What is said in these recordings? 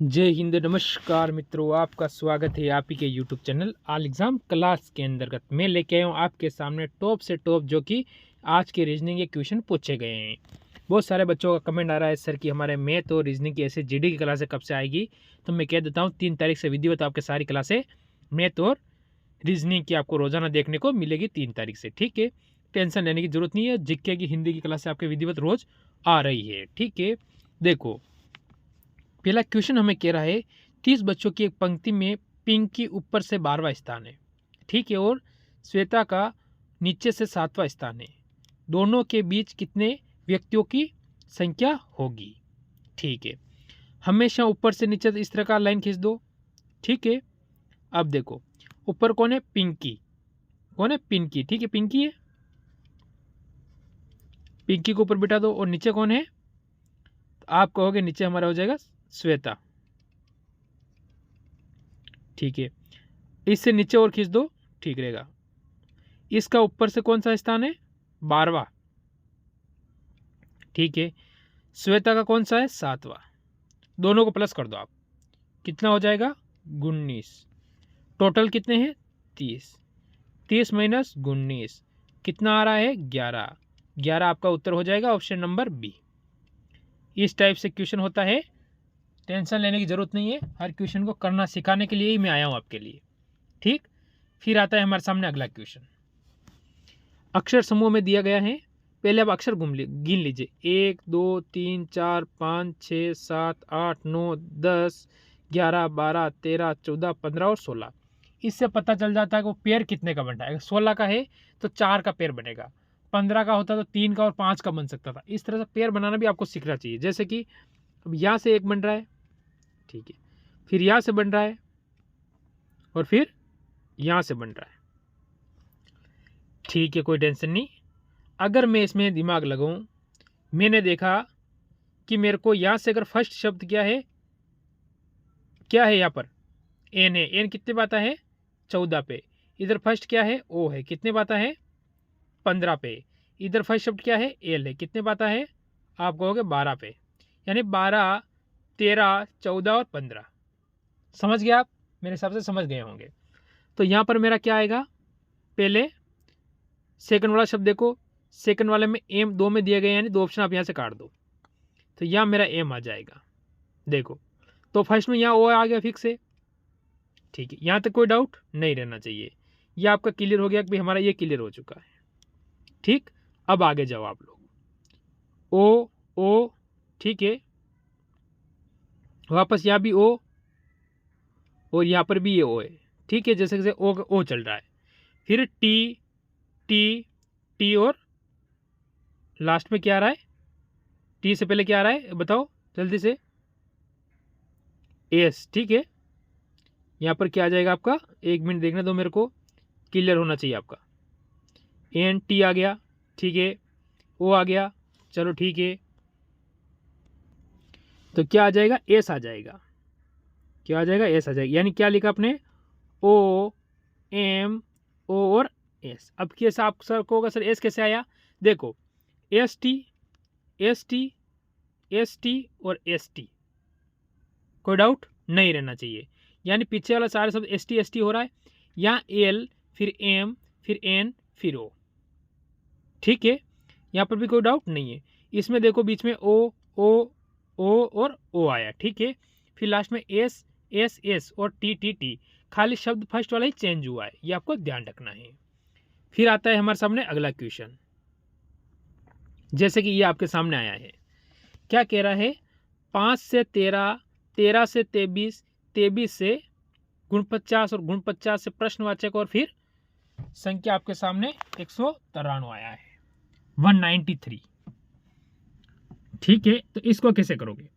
जय हिंद, नमस्कार मित्रों, आपका स्वागत है आप ही के YouTube channel all exam class के अंतर्गत। मैं लेके आया हूँ आपके सामने टॉप से टॉप जो कि आज के रीजनिंग के क्वेश्चन पूछे गए हैं। बहुत सारे बच्चों का कमेंट आ रहा है सर कि हमारे मैथ और रीजनिंग की ऐसे जीडी की क्लासें कब से आएगी। तो मैं कह देता हूँ 3 तारीख से विधिवत आपके सारी क्लासें मैथ और रीजनिंग की आपको रोज़ाना देखने को मिलेगी 3 तारीख से। ठीक है, टेंशन लेने की ज़रूरत नहीं है। जीके की हिंदी की क्लासें आपके विधिवत रोज़ आ रही है। ठीक है, देखो पहला क्वेश्चन हमें कह रहा है 30 बच्चों की एक पंक्ति में पिंकी ऊपर से 12वां स्थान है, ठीक है, और श्वेता का नीचे से 7वां स्थान है। दोनों के बीच कितने व्यक्तियों की संख्या होगी? ठीक है, हमेशा ऊपर से नीचे इस तरह का लाइन खींच दो। ठीक है, अब देखो ऊपर कौन है? पिंकी। कौन है? पिंकी। ठीक है, पिंकी है, पिंकी को ऊपर बिठा दो। और नीचे कौन है? आप कहोगे नीचे हमारा हो जाएगा श्वेता। ठीक है, इससे नीचे और खींच दो, ठीक रहेगा। इसका ऊपर से कौन सा स्थान है? 12वां। ठीक है, श्वेता का कौन सा है? 7वां। दोनों को प्लस कर दो आप, कितना हो जाएगा? 19। टोटल कितने हैं? 30। 30 माइनस 19 कितना आ रहा है? 11। 11 आपका उत्तर हो जाएगा ऑप्शन नंबर बी। इस टाइप से क्वेश्चन होता है, टेंशन लेने की जरूरत नहीं है। हर क्वेश्चन को करना सिखाने के लिए ही मैं आया हूं आपके लिए। ठीक, फिर आता है हमारे सामने अगला क्वेश्चन। अक्षर समूह में दिया गया है, पहले आप अक्षर गिन लीजिए। 1 2 3 4 5 6 7 8 9 10 11 12 13 14 15 और 16। इससे पता चल जाता है कि वो पेयर कितने का बनता है। 16 का है तो 4 का पेयर बनेगा, 15 का होता तो 3 का और 5 का बन सकता था। इस तरह से पेयर बनाना भी आपको सीखना चाहिए। जैसे कि अब यहाँ से एक बन रहा है, ठीक है, फिर यहाँ से बन रहा है और फिर यहाँ से बन रहा है। ठीक है, कोई टेंशन नहीं। अगर मैं इसमें दिमाग लगाऊं, मैंने देखा कि मेरे को यहाँ से अगर फर्स्ट शब्द क्या है, क्या है यहाँ पर? एन है। एन कितने पे आता है? 14 पे। इधर फर्स्ट क्या है? ओ है, कितने पे आता है? 15 पे। इधर फर्स्ट शब्द क्या है? एल है, कितने पे आता है? आप कहोगे 12 पे। यानी 12 13 14 और 15। समझ गए आप? मेरे हिसाब से समझ गए होंगे। तो यहाँ पर मेरा क्या आएगा? पहले सेकंड वाला शब्द देखो, सेकंड वाले में एम 2 में दिए गए, यानी 2 ऑप्शन आप यहाँ से काट दो, तो यहाँ मेरा एम आ जाएगा। देखो तो फर्स्ट में यहाँ ओ आ गया फिक्स है। ठीक है, यहाँ तक कोई डाउट नहीं रहना चाहिए। ये आपका क्लियर हो गया कि भाई हमारा ये क्लियर हो चुका है। ठीक, अब आगे जाओ आप लोग। ओ ओ, ठीक है, वापस यहाँ भी ओ और यहाँ पर भी ये ओ है। ठीक है, जैसे जैसे ओ चल रहा है। फिर टी टी टी और लास्ट में क्या आ रहा है? टी से पहले क्या आ रहा है बताओ जल्दी से? एस। ठीक है, यहाँ पर क्या आ जाएगा आपका? 1 मिनट देखने दो मेरे को, क्लियर होना चाहिए आपका। एन टी आ गया, ठीक है, ओ आ गया, चलो ठीक है, तो क्या आ जाएगा? एस आ जाएगा। क्या आ जाएगा? एस आ जाएगा। यानी क्या लिखा आपने? ओ एम ओ और एस। अब कैसे आप सर को होगा सर एस कैसे आया? देखो S T S T S T और एस टी, कोई डाउट नहीं रहना चाहिए। यानी पीछे वाला सारे शब्द एस टी हो रहा है। यहाँ एल, फिर एम, फिर एन, फिर ओ। ठीक है, यहाँ पर भी कोई डाउट नहीं है। इसमें देखो बीच में ओ ओ ओ और ओ आया। ठीक है, फिर लास्ट में एस एस एस और टी टी टी। खाली शब्द फर्स्ट वाला ही चेंज हुआ है, ये आपको ध्यान रखना है। फिर आता है हमारे सामने अगला क्वेश्चन, जैसे कि ये आपके सामने आया है। क्या कह रहा है? 5 से 13, 13 से 23, 23 से 49 और 49 से प्रश्नवाचक और फिर संख्या आपके सामने 193 आया है, 193। ठीक है, तो इसको कैसे करोगे?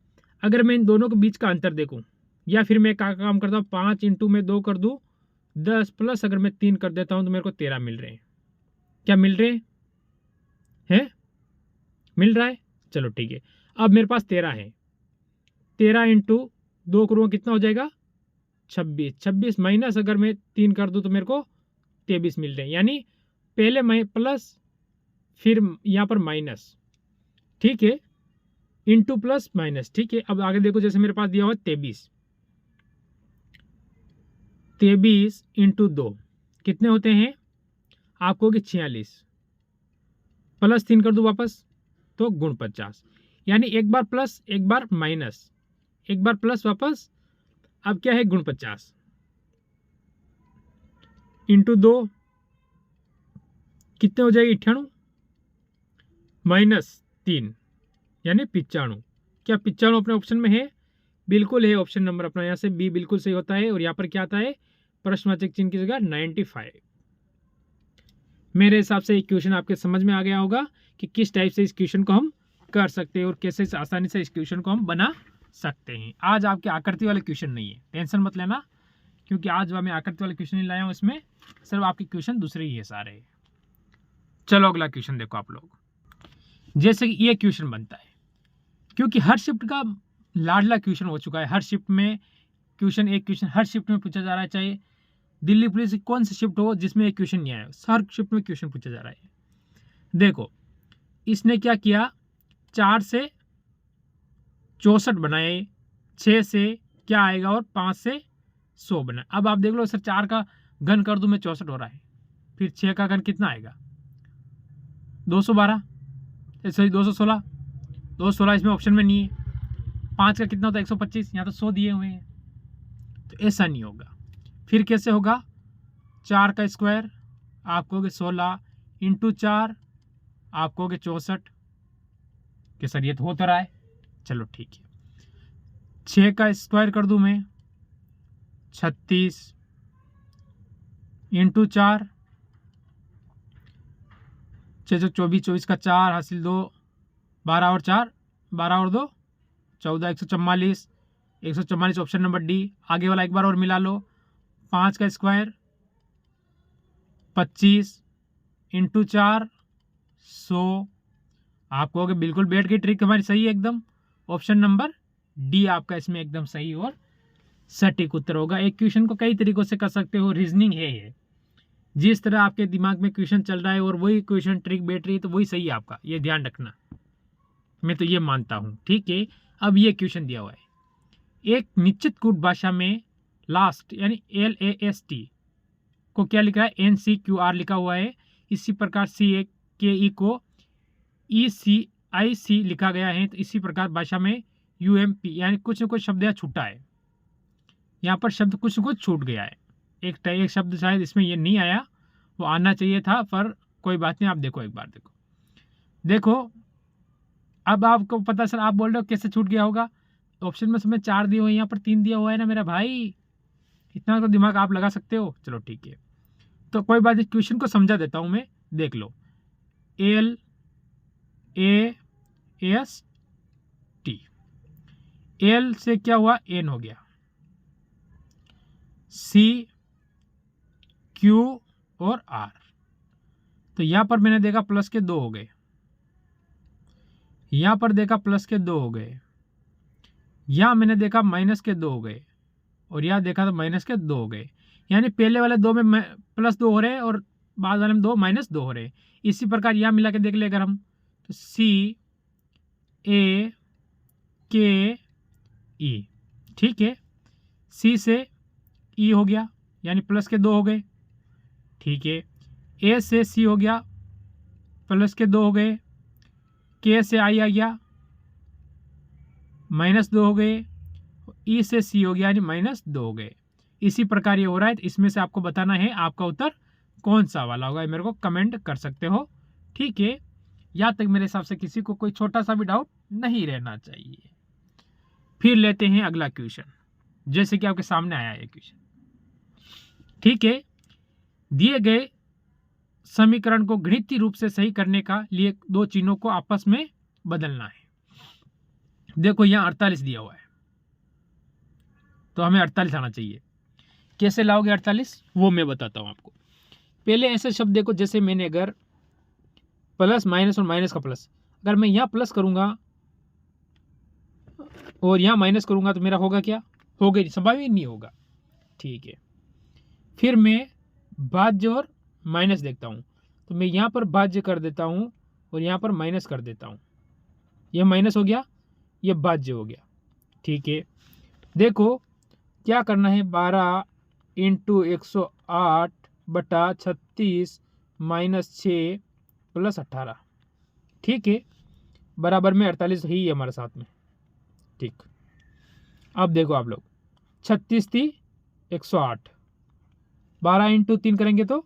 अगर मैं इन दोनों के बीच का अंतर देखूं, या फिर मैं क्या काम करता हूँ, 5 इंटू में 2 कर दूं 10, प्लस अगर मैं 3 कर देता हूं तो मेरे को 13 मिल रहे हैं। क्या मिल रहे हैं? मिल रहा है, चलो ठीक है। अब मेरे पास 13 है, 13 इंटू 2 करूँगा कितना हो जाएगा? 26। 26 माइनस अगर मैं 3 कर दूं तो मेरे को 23 मिल रहे हैं। यानी पहले मैं प्लस, फिर यहाँ पर माइनस, ठीक है, इंटू प्लस माइनस। ठीक है, अब आगे देखो, जैसे मेरे पास दिया हुआ 23, 23 इंटू 2 कितने होते हैं? आप कहोगे 46, प्लस 3 कर दूँ वापस तो गुण 50, यानी एक बार प्लस एक बार माइनस, एक बार प्लस वापस, अब क्या है गुण 50 इंटू 2 कितने हो जाएगी 98 माइनस 3 यानी 95। क्या 95 अपने ऑप्शन में है? बिल्कुल है, ऑप्शन नंबर अपना यहाँ से बी बिल्कुल सही होता है। और यहाँ पर क्या आता है? प्रश्नवाचक चिन्ह की जगह 95। मेरे हिसाब से ये क्वेश्चन आपके समझ में आ गया होगा कि किस टाइप से इस क्वेश्चन को हम कर सकते हैं और कैसे आसानी से इस क्वेश्चन को हम बना सकते हैं। आज आपके आकृति वाले क्वेश्चन नहीं है, टेंशन मत लेना, क्योंकि आज मैं आकृति वाले क्वेश्चन नहीं लाया हूँ, इसमें सिर्फ आपके क्वेश्चन दूसरे ही है सारे। चलो अगला क्वेश्चन देखो आप लोग। जैसे कि ये क्वेश्चन बनता है, क्योंकि हर शिफ्ट का लाडला क्वेश्चन हो चुका है, हर शिफ्ट में क्वेश्चन, एक क्वेश्चन हर शिफ्ट में पूछा जा रहा है, चाहे दिल्ली पुलिस की कौन सी शिफ्ट हो जिसमें एक क्वेश्चन नहीं आया, हर शिफ्ट में क्वेश्चन पूछा जा रहा है। देखो इसने क्या किया, 4 से 64 बनाए, 6 से क्या आएगा और 5 से 100 बनाए। अब आप देख लो सर 4 का घन कर दूं मैं 64 हो रहा है, फिर 6 का घन कितना आएगा 212, सॉरी 216, 216 इसमें ऑप्शन में नहीं है। 5 का कितना होता है 125, यहाँ तो 100 दिए हुए हैं, तो ऐसा नहीं होगा। फिर कैसे होगा? 4 का स्क्वायर आप कहोगे 16 इंटू 4 आप कहोगे 64 कि सर ये तो हो तो रहा है, चलो ठीक है। 6 का स्क्वायर कर दूं मैं 36 इंटू 4, 624, 24 का 4 हासिल 2, 12 और 4 12 और 2 14, 144, 144 ऑप्शन नंबर डी। आगे वाला एक बार और मिला लो, 5 का स्क्वायर 25 इंटू 4 100। आप कहोगे बिल्कुल बैठ गई ट्रिक हमारी, सही है एकदम, ऑप्शन नंबर डी आपका इसमें एकदम सही और सटीक उत्तर होगा। एक क्वेश्चन को कई तरीकों से कर सकते हो, रीजनिंग है ये, जिस तरह आपके दिमाग में क्वेश्चन चल रहा है और वही क्वेश्चन ट्रिक बैठ रही है तो वही सही है आपका, ये ध्यान रखना, मैं तो ये मानता हूँ, ठीक है। अब ये क्वेश्चन दिया हुआ है, एक निश्चित कूट भाषा में लास्ट यानी LAST को क्या लिखा है NCQR लिखा हुआ है, इसी प्रकार CAKE को ECIC लिखा गया है, तो इसी प्रकार भाषा में UMP यानी कुछ न कुछ शब्द यहाँ छूटा है, यहाँ पर शब्द कुछ न कुछ छूट गया है, एक शब्द शायद इसमें ये नहीं आया, वो आना चाहिए था, पर कोई बात नहीं। आप देखो एक बार देखो अब आपको पता, सर आप बोल रहे हो कैसे छूट गया होगा, ऑप्शन में समय 4 दिए हुए हैं, यहाँ पर 3 दिया हुआ है ना मेरा भाई, इतना तो दिमाग आप लगा सकते हो। चलो ठीक है, तो कोई बात नहीं, क्वेश्चन को समझा देता हूं मैं, देख लो LAST, L से क्या हुआ N हो गया, C Q और R, तो यहां पर मैंने देखा प्लस के 2 हो गए, यहां पर देखा प्लस के 2 हो गए, यहां मैंने देखा माइनस के 2 हो गए, और यहां देखा तो माइनस के 2 हो गए, यानी पहले वाले 2 में प्लस 2 हो रहे हैं और बाद वाले में 2 माइनस 2 हो रहे हैं। इसी प्रकार यहां मिला के देख ले अगर हम, तो CAKE, ठीक है, C से E हो गया यानी प्लस के 2 हो गए, ठीक है, A से C हो गया प्लस के 2 हो गए, K से I आ गया माइनस 2 हो गए, E से C हो गया यानी माइनस 2 हो गए। इसी प्रकार ये हो रहा है, तो इसमें से आपको बताना है आपका उत्तर कौन सा वाला होगा, मेरे को कमेंट कर सकते हो, ठीक है। यहाँ तक मेरे हिसाब से किसी को कोई छोटा सा भी डाउट नहीं रहना चाहिए। फिर लेते हैं अगला क्वेश्चन, जैसे कि आपके सामने आया है क्वेश्चन, ठीक है। दिए गए समीकरण को गणितीय रूप से सही करने का लिए 2 चिन्हों को आपस में बदलना है। देखो यहाँ 48 दिया हुआ है, तो हमें 48 आना चाहिए। कैसे लाओगे 48 वो मैं बताता हूँ आपको। पहले ऐसे शब्द देखो, जैसे मैंने अगर प्लस माइनस और माइनस का प्लस, अगर मैं यहाँ प्लस करूंगा और यहाँ माइनस करूंगा तो मेरा होगा क्या, होगा स्वाभाविक नहीं होगा, ठीक है। फिर मैं भाज्य और माइनस देखता हूँ, तो मैं यहाँ पर भाज्य कर देता हूँ और यहाँ पर माइनस कर देता हूँ, यह माइनस हो गया, यह भाज्य हो गया, ठीक है। देखो क्या करना है, 12 इंटू 108/36 माइनस 6 प्लस 18, ठीक है, बराबर में 48 ही है हमारे साथ में, ठीक। अब देखो आप लोग, 36 थी 108, 12 इंटू 3 करेंगे तो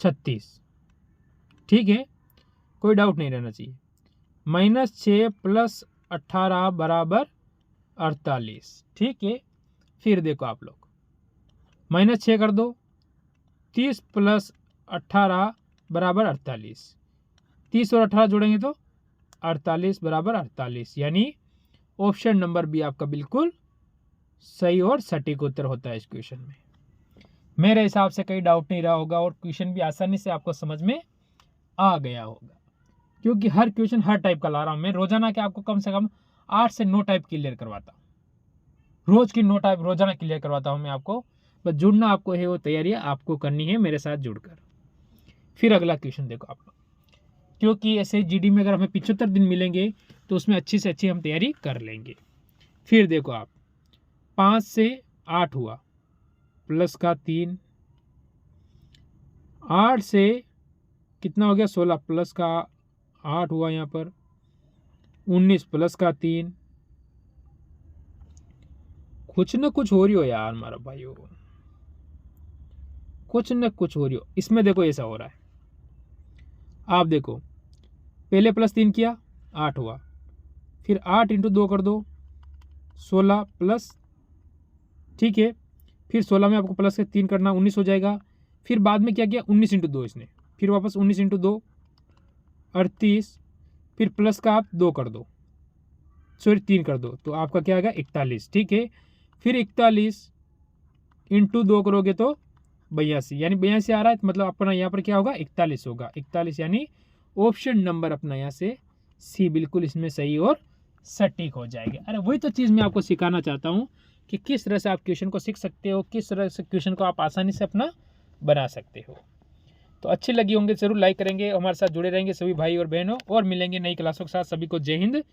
36, ठीक है, कोई डाउट नहीं रहना चाहिए। माइनस 6 प्लस 18 बराबर 48, ठीक है। फिर देखो आप लोग, माइनस 6 कर दो, 30 प्लस 18 बराबर 48, 30 और 18 जोड़ेंगे तो 48 बराबर 48, यानी ऑप्शन नंबर बी आपका बिल्कुल सही और सटीक उत्तर होता है इस क्वेश्चन में। मेरे हिसाब से कोई डाउट नहीं रहा होगा और क्वेश्चन भी आसानी से आपको समझ में आ गया होगा, क्योंकि हर क्वेश्चन हर टाइप का ला रहा हूँ मैं। रोजाना के आपको कम से कम 8 से 9 टाइप क्लियर करवाता हूँ, रोज की 9 टाइप रोजाना क्लियर करवाता हूँ मैं आपको। बस जुड़ना आपको है, वो तैयारी आपको करनी है मेरे साथ जुड़कर। फिर अगला क्वेश्चन देखो आप लोग, क्योंकि ऐसे जीडी में अगर हमें 75 दिन मिलेंगे तो उसमें अच्छी से अच्छी हम तैयारी कर लेंगे। फिर देखो आप, 5 से 8 हुआ, प्लस का 3, 8 से कितना हो गया 16, प्लस का 8 हुआ, यहाँ पर 19 प्लस का 3, कुछ न कुछ हो रही हो यार हमारा भाइयों, कुछ न कुछ हो रही हो। इसमें देखो ऐसा हो रहा है, आप देखो पहले प्लस 3 किया 8 हुआ, फिर 8 इंटू 2 कर दो 16 प्लस, ठीक है, फिर 16 में आपको प्लस के 3 करना 19 हो जाएगा। फिर बाद में क्या किया 19 इंटू 2 इसने, फिर वापस 19 इंटू 2 38, फिर प्लस का आप 2 कर दो, सॉरी 3 कर दो, तो आपका क्या आएगा 41, ठीक है। फिर 41 इंटू 2 करोगे तो 82, यानी 82 आ रहा है, तो मतलब अपना यहाँ पर क्या होगा 41 होगा, 41, यानी ऑप्शन नंबर अपना यहाँ से सी बिल्कुल इसमें सही और सटीक हो जाएगा। अरे वही तो चीज़ मैं आपको सिखाना चाहता हूँ कि किस तरह से आप क्वेश्चन को सीख सकते हो, किस तरह से क्वेश्चन को आप आसानी से अपना बना सकते हो। तो अच्छी लगी होंगे जरूर लाइक करेंगे, हमारे साथ जुड़े रहेंगे सभी भाई और बहनों, और मिलेंगे नई क्लासों के साथ। सभी को जय हिंद,